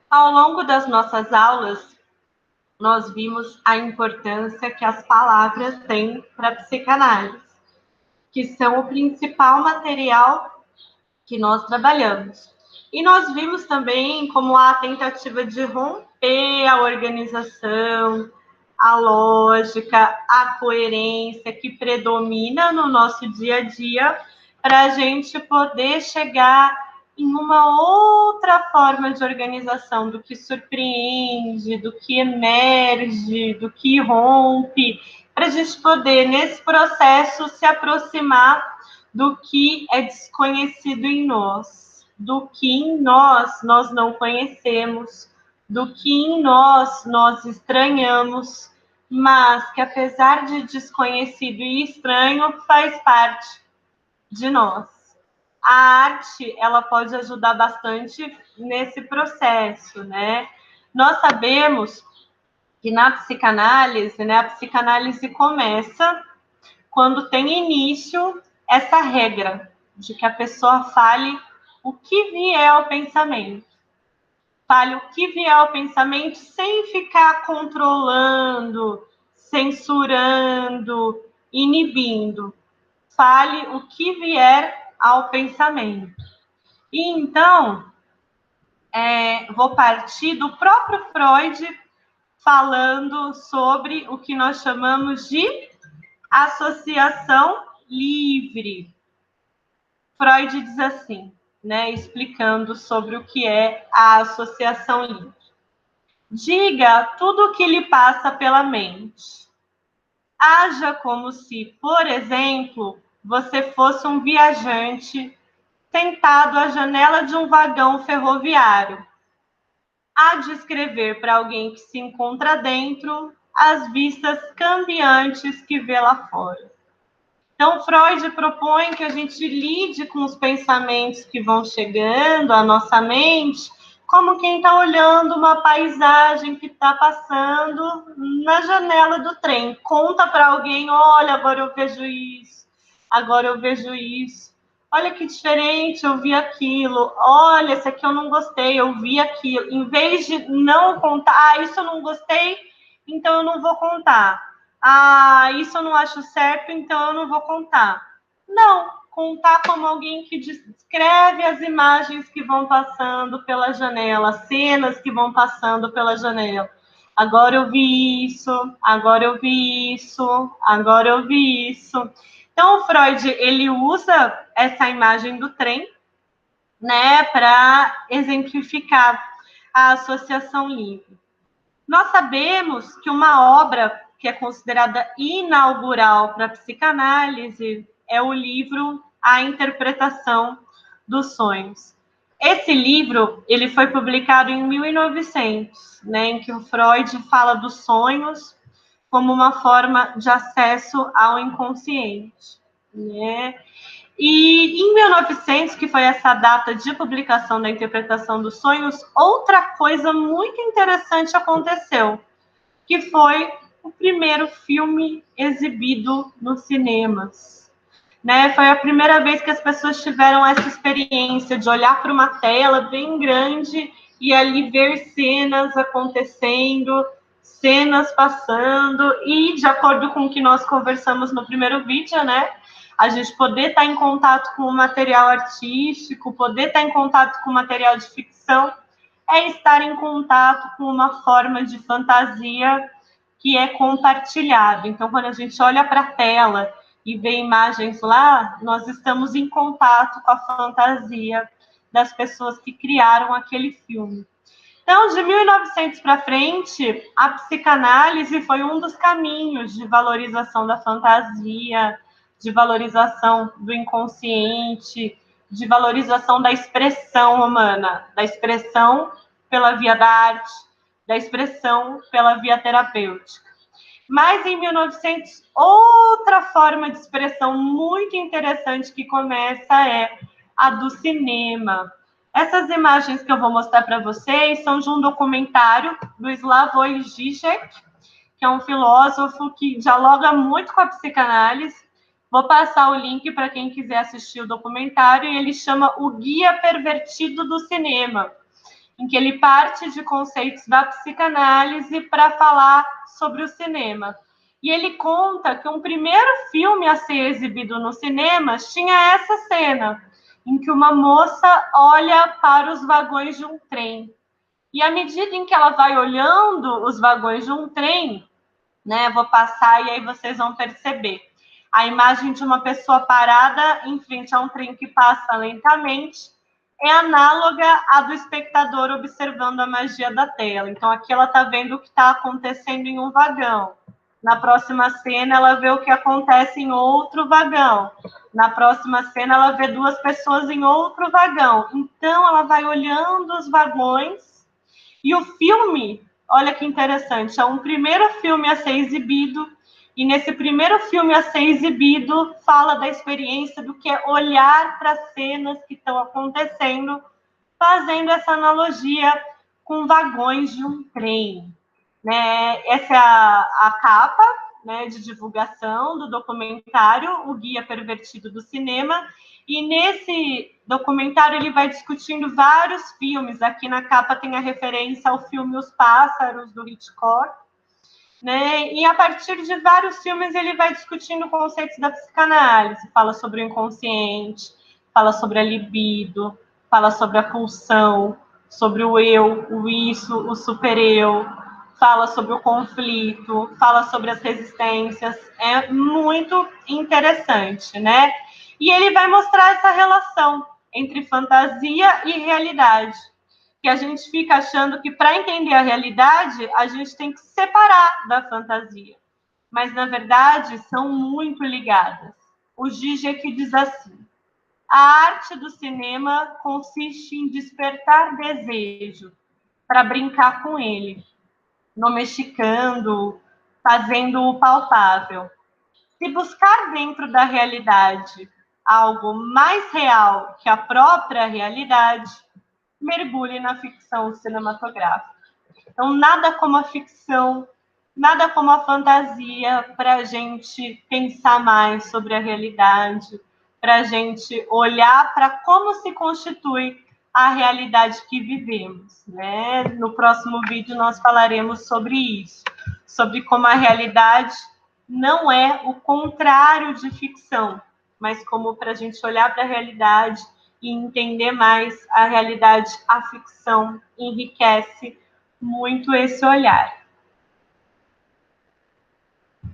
Ao longo das nossas aulas, nós vimos a importância que as palavras têm para a psicanálise, que são o principal material que nós trabalhamos. E nós vimos também como a tentativa de romper a organização, a lógica, a coerência que predomina no nosso dia a dia, para a gente poder chegar em uma outra forma de organização, do que surpreende, do que emerge, do que rompe, para a gente poder, nesse processo, se aproximar do que é desconhecido em nós, do que em nós não conhecemos, do que em nós estranhamos, mas que apesar de desconhecido e estranho, faz parte de nós. A arte, ela pode ajudar bastante nesse processo, né? Nós sabemos que na psicanálise, né, a psicanálise começa quando tem início essa regra de que a pessoa fale o que vier ao pensamento. Fale o que vier ao pensamento sem ficar controlando, censurando, inibindo. Fale o que vier ao pensamento. E então, vou partir do próprio Freud falando sobre o que nós chamamos de associação livre. Freud diz assim, né, explicando sobre o que é a associação livre. Diga tudo o que lhe passa pela mente. Haja como se, por exemplo, você fosse um viajante sentado à janela de um vagão ferroviário. Há de escrever para alguém que se encontra dentro as vistas cambiantes que vê lá fora. Então, Freud propõe que a gente lide com os pensamentos que vão chegando à nossa mente, como quem está olhando uma paisagem que está passando na janela do trem. Conta para alguém: olha, agora eu vejo isso, agora eu vejo isso. Olha que diferente, eu vi aquilo. Olha, esse aqui eu não gostei, eu vi aquilo. Em vez de não contar, isso eu não gostei, então eu não vou contar. Isso eu não acho certo, então eu não vou contar. Não, contar como alguém que descreve as imagens que vão passando pela janela, as cenas que vão passando pela janela. Agora eu vi isso, agora eu vi isso, agora eu vi isso. Então o Freud, ele usa essa imagem do trem, né, para exemplificar a associação livre. Nós sabemos que uma obra que é considerada inaugural para a psicanálise é o livro A Interpretação dos Sonhos. Esse livro, ele foi publicado em 1900, né, em que o Freud fala dos sonhos como uma forma de acesso ao inconsciente, né? E em 1900, que foi essa data de publicação da interpretação dos sonhos, outra coisa muito interessante aconteceu, que foi o primeiro filme exibido nos cinemas. Né? Foi a primeira vez que as pessoas tiveram essa experiência de olhar para uma tela bem grande e ali ver cenas acontecendo, cenas passando, e de acordo com o que nós conversamos no primeiro vídeo, né? A gente poder estar em contato com o material artístico, poder estar em contato com o material de ficção, é estar em contato com uma forma de fantasia que é compartilhado. Então, quando a gente olha para a tela e vê imagens lá, nós estamos em contato com a fantasia das pessoas que criaram aquele filme. Então, de 1900 para frente, a psicanálise foi um dos caminhos de valorização da fantasia, de valorização do inconsciente, de valorização da expressão humana, da expressão pela via da arte, da expressão pela via terapêutica. Mas em 1900, outra forma de expressão muito interessante que começa é a do cinema. Essas imagens que eu vou mostrar para vocês são de um documentário do Slavoj Žižek, que é um filósofo que dialoga muito com a psicanálise. Vou passar o link para quem quiser assistir o documentário, e ele chama O Guia Pervertido do Cinema. em que ele parte de conceitos da psicanálise para falar sobre o cinema. E ele conta que um primeiro filme a ser exibido no cinema tinha essa cena, em que uma moça olha para os vagões de um trem. E à medida em que ela vai olhando os vagões de um trem, né, vou passar e aí vocês vão perceber. A imagem de uma pessoa parada em frente a um trem que passa lentamente é análoga à do espectador observando a magia da tela. Então, aqui ela está vendo o que está acontecendo em um vagão. Na próxima cena, ela vê o que acontece em outro vagão. Na próxima cena, ela vê duas pessoas em outro vagão. Então, ela vai olhando os vagões. E o filme, olha que interessante, é um primeiro filme a ser exibido. E nesse primeiro filme a ser exibido, fala da experiência do que é olhar para as cenas que estão acontecendo, fazendo essa analogia com vagões de um trem. Né? Essa é a capa, né, de divulgação do documentário O Guia Pervertido do Cinema. E nesse documentário ele vai discutindo vários filmes. Aqui na capa tem a referência ao filme Os Pássaros, do Hitchcock. Né? E a partir de vários filmes ele vai discutindo conceitos da psicanálise, fala sobre o inconsciente, fala sobre a libido, fala sobre a pulsão, sobre o eu, o isso, o super-eu, fala sobre o conflito, fala sobre as resistências, é muito interessante, né? E ele vai mostrar essa relação entre fantasia e realidade, que a gente fica achando que para entender a realidade, a gente tem que separar da fantasia. Mas, na verdade, são muito ligadas. O Zizek diz assim: a arte do cinema consiste em despertar desejo para brincar com ele, domesticando, fazendo-o palpável. Se buscar dentro da realidade algo mais real que a própria realidade, mergulhe na ficção cinematográfica. Então, nada como a ficção, nada como a fantasia para a gente pensar mais sobre a realidade, para a gente olhar para como se constitui a realidade que vivemos. Né? No próximo vídeo nós falaremos sobre isso, sobre como a realidade não é o contrário de ficção, mas como para a gente olhar para a realidade e entender mais a realidade, a ficção enriquece muito esse olhar.